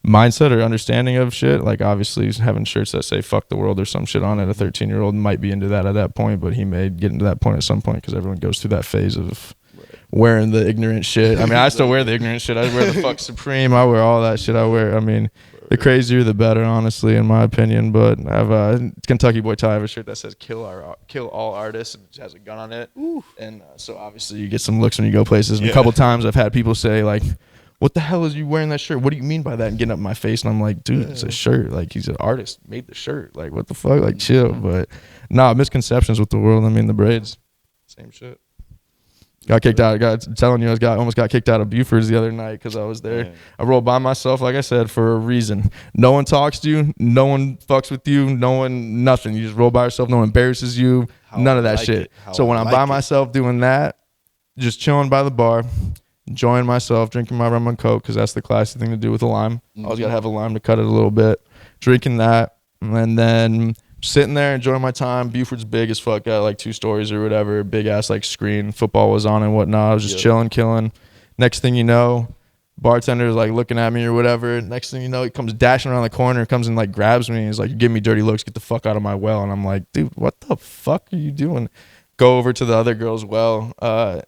Speaker 5: mindset or understanding of shit. Like, obviously, having shirts that say fuck the world or some shit on it, a 13-year-old might be into that at that point, but he may get into that point at some point because everyone goes through that phase of wearing the ignorant shit. I mean, I still wear the ignorant shit. I wear the fuck Supreme. I wear all that shit. I mean, the crazier the better, honestly, in my opinion. But I have Kentucky Boy Ty. I have a shirt that says "Kill all artists" and it has a gun on it. And so obviously you get some looks when you go places. And a couple times I've had people say like, "What the hell is you wearing that shirt? What do you mean by that?" And getting up in my face, and I'm like, "Dude, it's a shirt. Like, he's an artist, made the shirt. Like, what the fuck? Like, chill." But misconceptions with the world. I mean, the braids, same shit. Got kicked out. Almost got kicked out of Buford's the other night because I was there. Man. I rolled by myself, like I said, for a reason. No one talks to you. No one fucks with you. Nothing. You just roll by yourself. No one embarrasses you. None of that shit. So when I'm by myself doing that, just chilling by the bar, enjoying myself, drinking my rum and coke, because that's the classy thing to do with a lime. Always got to have a lime to cut it a little bit. Drinking that, and then sitting there enjoying my time. Buford's big as fuck, got like 2 stories or whatever, big ass like screen, football was on and whatnot. I was just chilling, killing. Next thing you know, bartender's like looking at me or whatever. Next thing you know, he comes dashing around the corner, comes and like grabs me. He's like, "You give me dirty looks, get the fuck out of my well." And I'm like, "Dude, what the fuck are you doing?" Go over to the other girl's well,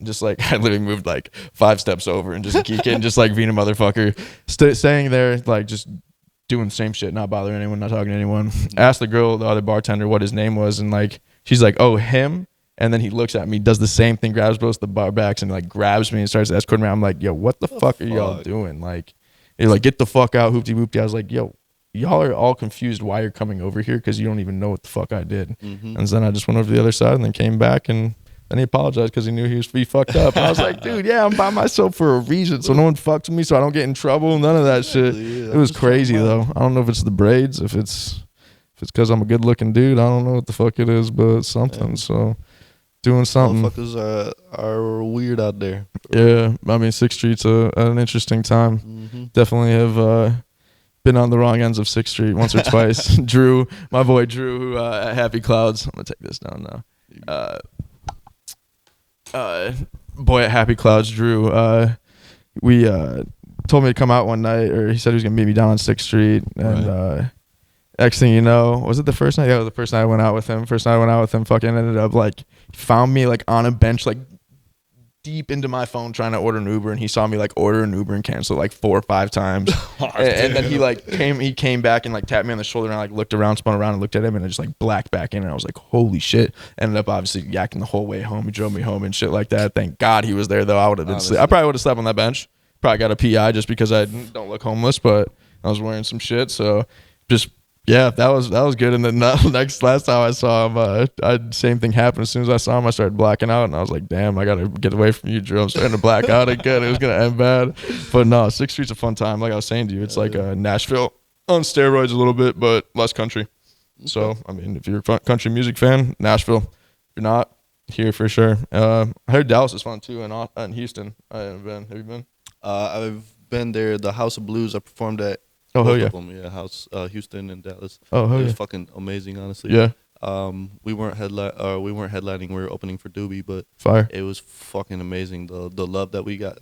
Speaker 5: just like I literally moved like 5 steps over and just geeking, just like being a motherfucker, staying there like just doing the same shit, not bothering anyone, not talking to anyone. Asked the girl, the other bartender, what his name was, and like she's like, "Oh, him." And then he looks at me, does the same thing, grabs both the bar backs and like grabs me and starts escorting me. I'm like, "Yo, what the fuck are y'all doing?" Like, you're like, "Get the fuck out, hoopty whoopty." I was like, "Yo, y'all are all confused why you're coming over here because you don't even know what the fuck I did." And then I just went over to the other side and then came back, and then he apologized because he knew he fucked up. I was like, "Dude, yeah, I'm by myself for a reason, so no one fucks with me, so I don't get in trouble." None of that shit. It was crazy though. I don't know if it's the braids, if it's because I'm a good looking dude. I don't know what the fuck it is, but it's something. So doing something.
Speaker 6: Motherfuckers are weird out there.
Speaker 5: Yeah, I mean, 6th Street's an interesting time. Definitely have been on the wrong ends of 6th Street once or twice. Drew, my boy Drew, who at Happy Clouds. I'm gonna take this down now. Boy at Happy Clouds, Drew, we told me to come out one night, or he said he was gonna meet me down on 6th Street, and next thing you know, was it the first night? Yeah, it was the first night I went out with him. Fucking ended up like found me like on a bench, like deep into my phone trying to order an Uber, and he saw me like order an Uber and cancel like 4 or 5 times. And then he came back and like tapped me on the shoulder, and I like looked around, spun around and looked at him, and I just like blacked back in, and I was like, holy shit. Ended up obviously yakking the whole way home. He drove me home and shit like that. Thank God he was there though. I would have been I probably would have slept on that bench. Probably got a PI just because I don't look homeless, but I was wearing some shit. So just yeah, that was good. And then last time I saw him, same thing happened. As soon as I saw him, I started blacking out, and I was like, "Damn, I gotta get away from you, Drew. I'm starting to black out again. It was gonna end bad." But no, 6th Street's a fun time. Like I was saying to you, it's like Nashville on steroids a little bit, but less country. So I mean, if you're a country music fan, Nashville. If you're not, here for sure. I heard Dallas is fun too, and Houston. I haven't been. Have you been?
Speaker 6: I've been there. The House of Blues. I performed at.
Speaker 5: Oh,
Speaker 6: both
Speaker 5: yeah.
Speaker 6: of them, Houston and Dallas.
Speaker 5: Oh,
Speaker 6: it was
Speaker 5: yeah.
Speaker 6: fucking amazing, honestly.
Speaker 5: Yeah.
Speaker 6: We weren't headlining. We were opening for Doobie, but
Speaker 5: Fire.
Speaker 6: it was fucking amazing. The love that we got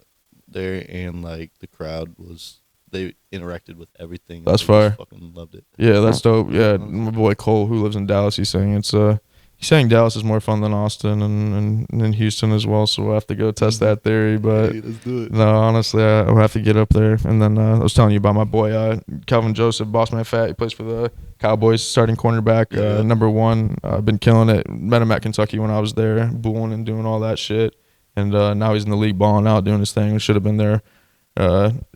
Speaker 6: there, and like the crowd they interacted with everything.
Speaker 5: That's
Speaker 6: we
Speaker 5: fire.
Speaker 6: just fucking loved it.
Speaker 5: Yeah, that's dope. Yeah, my boy Cole, who lives in Dallas, he's saying Dallas is more fun than Austin and Houston as well. So we'll have to go test that theory. But
Speaker 6: Hey, let's do it.
Speaker 5: no, honestly, I'll have to get up there. And then I was telling you about my boy Calvin Joseph, Bossman Fat. He plays for the Cowboys, starting cornerback, number 1. I've been killing it. Met him at Kentucky when I was there, booing and doing all that shit. And now he's in the league, balling out, doing his thing. Should have been there.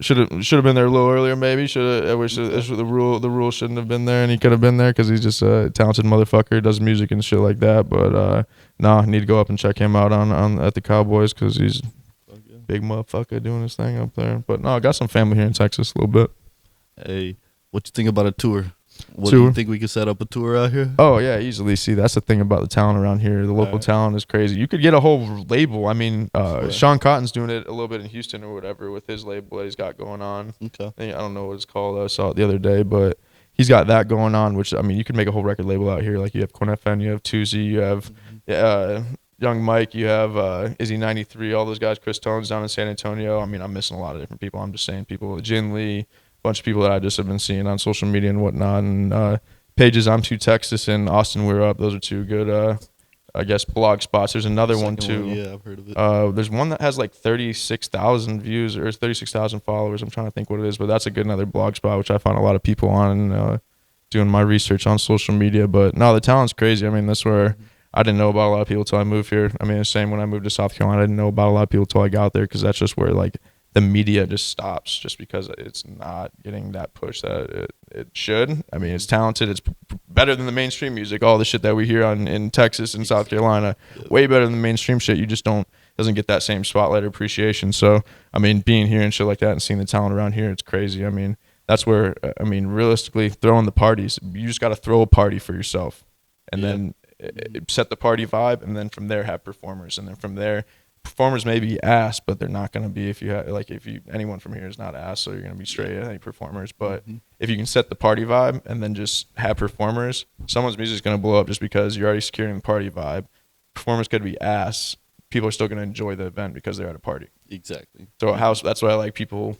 Speaker 5: Should have been there a little earlier, maybe. I wish the rule shouldn't have been there, and he could have been there because he's just a talented motherfucker. Does music and shit like that. But I need to go up and check him out on at the Cowboys because he's big motherfucker doing his thing up there. But no, I got some family here in Texas a little bit.
Speaker 6: Hey, what you think about a tour? Do
Speaker 5: Tour?
Speaker 6: you think we could set up a tour out here?
Speaker 5: Oh yeah, easily. See, that's the thing about the talent around here. The local talent is crazy. You could get a whole label. I mean, Sean Cotton's doing it a little bit in Houston or whatever with his label that he's got going on.
Speaker 6: Okay.
Speaker 5: I don't know what it's called. I saw it the other day, but he's got that going on. Which I mean, you could make a whole record label out here. Like you have Corn FM, you have Tuesday, you have Young Mike, you have Izzy 93, all those guys. Chris Tones down in San Antonio. I mean, I'm missing a lot of different people. I'm just saying people. Jin Lee, bunch of people that I just have been seeing on social media and whatnot. And Pages, I'm to Texas, and Austin, We're Up. Those are 2 good, I guess, blog spots. There's another one too.
Speaker 6: Yeah, I've heard of it.
Speaker 5: There's one that has like 36,000 views or 36,000 followers. I'm trying to think what it is, but that's a good another blog spot, which I found a lot of people on doing my research on social media. But no, the talent's crazy. I mean, that's where I didn't know about a lot of people till I moved here. I mean, the same when I moved to South Carolina, I didn't know about a lot of people till I got there because that's just where like the media just stops just because it's not getting that push that it should. I mean, it's talented. It's better than the mainstream music. All the shit that we hear in Texas and South Carolina, way better than the mainstream shit. You just doesn't get that same spotlight or appreciation. So, I mean, being here and shit like that and seeing the talent around here, it's crazy. I mean, that's where, I mean, realistically, throwing the parties, you just got to throw a party for yourself and then set the party vibe, and then from there have performers, and then from there, performers may be ass, but they're not going to be anyone from here is not ass, so you're going to be straight any performers. But if you can set the party vibe and then just have performers, someone's music is going to blow up just because you're already securing the party vibe. Performers could be ass. People are still going to enjoy the event because they're at a party.
Speaker 6: Exactly.
Speaker 5: So that's why I like people.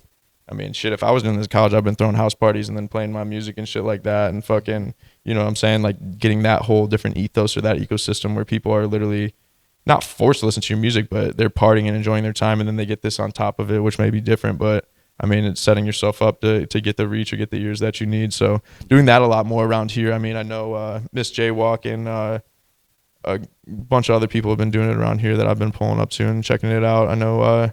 Speaker 5: I mean, shit, if I was doing this in college, I've been throwing house parties and then playing my music and shit like that and fucking, you know what I'm saying? Like getting that whole different ethos or that ecosystem where people are literally not forced to listen to your music, but they're partying and enjoying their time, and then they get this on top of it, which may be different, but I mean, it's setting yourself up to get the reach or get the ears that you need. So doing that a lot more around here. I mean, I know Miss Jaywalk and a bunch of other people have been doing it around here that I've been pulling up to and checking it out. I know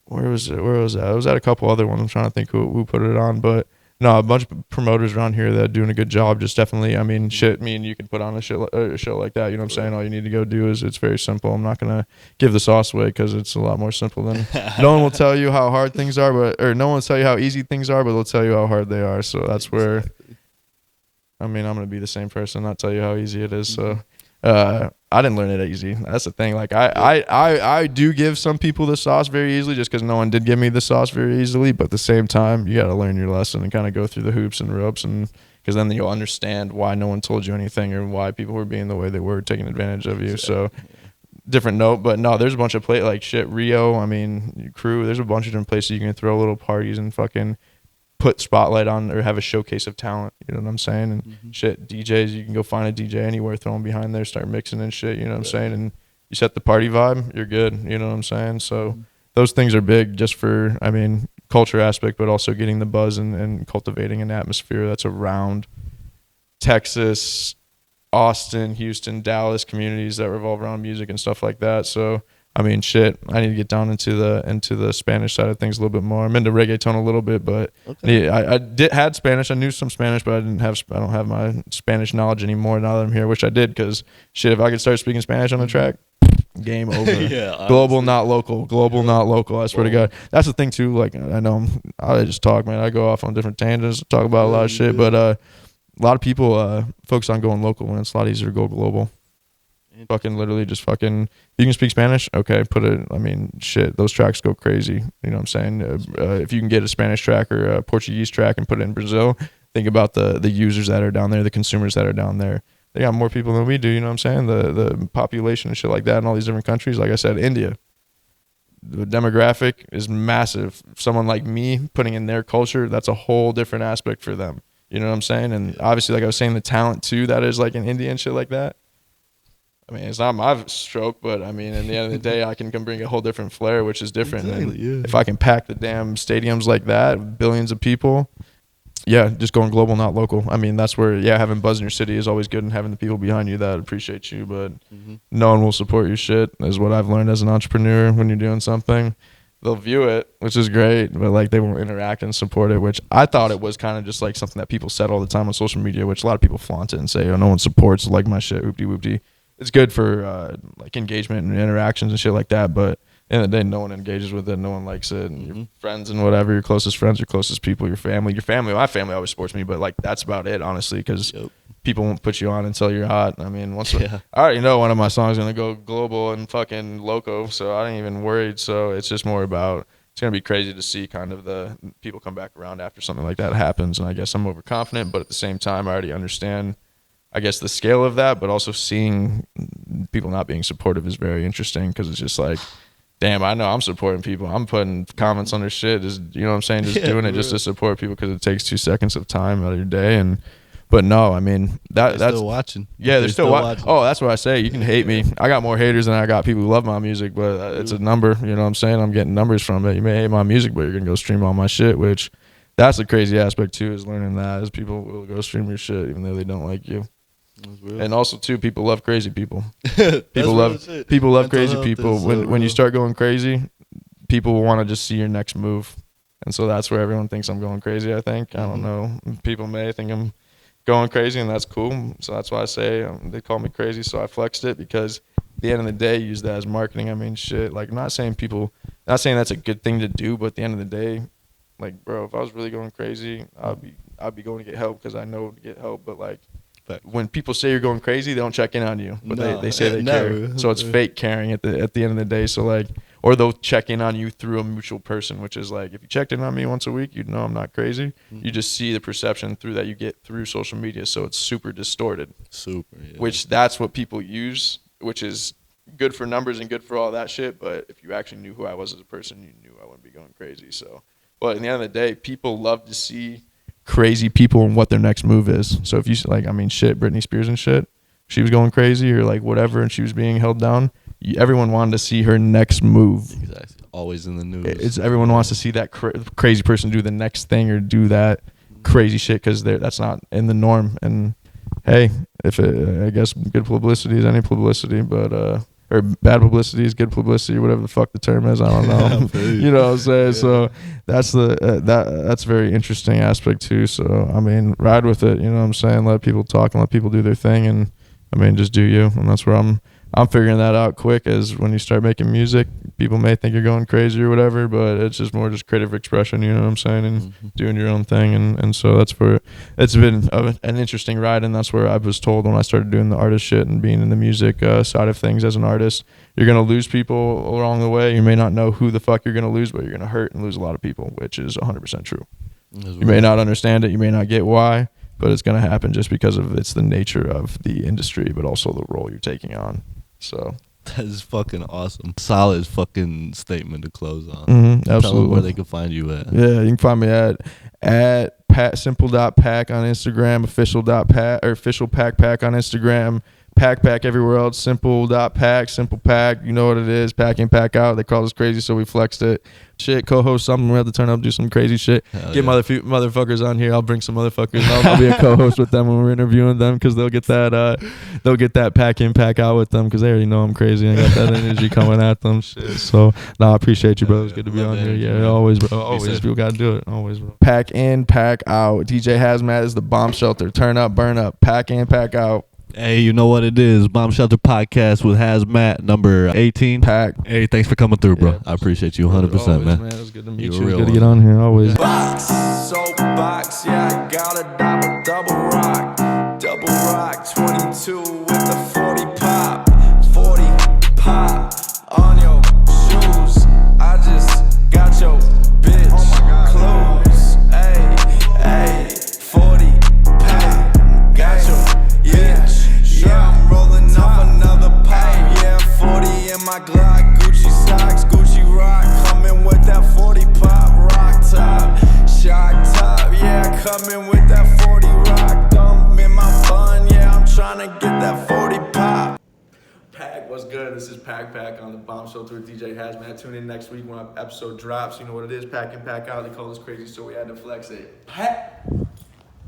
Speaker 5: where was that? I was at a couple other ones. I'm trying to think who put it on, but no, a bunch of promoters around here that are doing a good job. Just definitely, I mean, shit, me and you can put on a show like that. You know what I'm saying? All you need to go do is, it's very simple. I'm not going to give the sauce away because it's a lot more simple than, no one will tell you how hard things are, or no one will tell you how easy things are, but they'll tell you how hard they are. So that's where, I mean, I'm going to be the same person, not tell you how easy it is. So, I didn't learn it easy. That's the thing. Like I do give some people the sauce very easily just because no one did give me the sauce very easily. But at the same time, you got to learn your lesson and kind of go through the hoops and ropes, and because then you'll understand why no one told you anything or why people were being the way they were, taking advantage of you. So different note, but no, there's a bunch of like shit, Rio, I mean, Crew, there's a bunch of different places you can throw little parties and fucking put spotlight on or have a showcase of talent, you know what I'm saying? And shit, DJs, you can go find a DJ anywhere, throw them behind there, start mixing and shit, you know what I'm saying? And you set the party vibe, you're good, you know what I'm saying? So those things are big just for, I mean, culture aspect, but also getting the buzz and cultivating an atmosphere that's around Texas, Austin, Houston, Dallas communities that revolve around music and stuff like that. So I mean, shit, I need to get down into the Spanish side of things a little bit more. I'm into reggaeton a little bit, but I had Spanish. I knew some Spanish, but I don't have my Spanish knowledge anymore now that I'm here. Wish I did, because shit, if I could start speaking Spanish on the track, game over. Global, not local. Global, not local. I swear to God. That's the thing too. Like, I know I just talk, man. I go off on different tangents, talk about a lot of shit, but a lot of people focus on going local when it's a lot easier to go global. Fucking literally just fucking, you can speak Spanish, okay, put it, I mean, shit, those tracks go crazy, you know what I'm saying? If you can get a Spanish track or a Portuguese track and put it in Brazil, think about the users that are down there, the consumers that are down there. They got more people than we do, you know what I'm saying? The population and shit like that in all these different countries. Like I said, India, the demographic is massive. Someone like me putting in their culture, that's a whole different aspect for them, you know what I'm saying? And obviously, like I was saying, the talent too that is like in India and shit like that. I mean, it's not my stroke, but I mean, in the end of the day, I can come bring a whole different flair, which is different. Exactly, and if I can pack the damn stadiums like that, billions of people, yeah, just going global, not local. I mean, that's where, having buzz in your city is always good, and having the people behind you that appreciate you, but no one will support your shit, is what I've learned as an entrepreneur. When you're doing something, they'll view it, which is great, but like they won't interact and support it, which I thought it was kind of just like something that people said all the time on social media, which a lot of people flaunt it and say, oh, no one supports like my shit, whoopty-whoopty. It's good for like engagement and interactions and shit like that, but at the end of the day, no one engages with it, no one likes it, and your friends and whatever, your closest friends, your closest people, your family, my family always supports me, but like that's about it, honestly, because people won't put you on until you're hot. I mean, I already know one of my songs is gonna go global and fucking loco, so I ain't even worried. So it's just more about, it's gonna be crazy to see kind of the people come back around after something like that happens, and I guess I'm overconfident, but at the same time, I already understand, I guess, the scale of that, but also seeing people not being supportive is very interesting, because it's just like, damn, I know I'm supporting people. I'm putting comments on their shit, just, you know what I'm saying, just doing it just to support people, because it takes 2 seconds of time out of your day. But no, I mean, that's
Speaker 6: still watching.
Speaker 5: Yeah, they're still watching. Oh, that's what I say. You can hate me. I got more haters than I got people who love my music, but it's a number. You know what I'm saying? I'm getting numbers from it. You may hate my music, but you're gonna go stream all my shit, which that's the crazy aspect too, is learning that, is people will go stream your shit even though they don't like you. And also too, people love crazy people. people love crazy people. When you start going crazy, people will want to just see your next move, and so that's where everyone thinks I'm going crazy. I think, I don't know, people may think I'm going crazy, and that's cool. So that's why I say they call me crazy, so I flexed it, because at the end of the day, use that as marketing. I mean, shit, like, I'm not saying that's a good thing to do, but at the end of the day, like, bro, if I was really going crazy, I'd be going to get help, because I know to get help. But like, when people say you're going crazy, they don't check in on you, but they say they care. So it's fake caring at the end of the day. So like, or they'll check in on you through a mutual person, which is like, if you checked in on me once a week, you'd know I'm not crazy. You just see the perception through that you get through social media, so it's super distorted. Which that's what people use, which is good for numbers and good for all that shit. But if you actually knew who I was as a person, you knew I wouldn't be going crazy. So, but at the end of the day, people love to see crazy people and what their next move is. So if you like, I mean, shit, Britney Spears and shit, she was going crazy or like whatever, and she was being held down, everyone wanted to see her next move.
Speaker 6: Exactly. Always in the news.
Speaker 5: Everyone wants to see that crazy person do the next thing or do that crazy shit, because that's not in the norm. And hey, I guess good publicity is any publicity, but or bad publicity is good publicity, whatever the fuck the term is. I don't know. You know what I'm saying? Yeah. So that's that's a very interesting aspect too. So I mean, ride with it. You know what I'm saying? Let people talk and let people do their thing, and I mean, just do you. And that's where I'm figuring that out quick, as when you start making music, people may think you're going crazy or whatever, but it's just more just creative expression, you know what I'm saying, and doing your own thing. And so that's where it's been an interesting ride, and that's where I was told when I started doing the artist shit and being in the music side of things as an artist, you're going to lose people along the way. You may not know who the fuck you're going to lose, but you're going to hurt and lose a lot of people, which is 100% true. You may not understand it, you may not get why, but it's going to happen just because of it's the nature of the industry, but also the role you're taking on. So
Speaker 6: That is fucking awesome. Solid fucking statement to close on.
Speaker 5: Absolutely.
Speaker 6: Tell them where they can find you at.
Speaker 5: Yeah, you can find me at simple.pack on Instagram, official pack on Instagram, pack everywhere else, simple.pack, simple pack, you know what it is, pack in, pack out. They call us crazy, so we flexed it. Shit, co-host something, we have to turn up, do some crazy shit. Get motherfuckers on here. I'll bring some motherfuckers. I'll be a co-host with them when we're interviewing them, because they'll get that pack in, pack out with them, because they already know I'm crazy. I got that energy coming at them. Shit. So, I appreciate you, bro. It's good to be on here. Yeah, always, bro. Always, people gotta do it. Always, bro. Pack in, pack out. DJ HAZMVT is the bomb shelter. Turn up, burn up. Pack in, pack out.
Speaker 6: Hey, you know what it is. Bomb Shelter Podcast with HAZMVT, number 18.
Speaker 5: Pack.
Speaker 6: Hey, thanks for coming through, bro.
Speaker 5: Yeah,
Speaker 6: I appreciate you 100%,
Speaker 5: always,
Speaker 6: man.
Speaker 5: It was good to meet
Speaker 6: You
Speaker 5: you.
Speaker 6: a
Speaker 5: It was
Speaker 6: real
Speaker 5: good to
Speaker 6: one.
Speaker 5: get on here, always.
Speaker 3: Box, soapbox, yeah, I got a double rock, 22 with the 40 pop on your shoes. I just got your bitch clothes, ayy, 40 pack, got your bitch, yeah, I'm rolling off another pipe, yeah, 40 in my Glock, Gucci socks, Gucci rock, coming with that 40 pop, rock top, shock top, yeah, coming with that 40 rock, dump in my bun, yeah, I'm tryna get that 40 pop. Pack, what's good? This is Pack on the Bomb Shelter with DJ HAZMVT. Tune in next week when our episode drops. You know what it is, pack in, pack out. They call us crazy, so we had to flex it. Pack.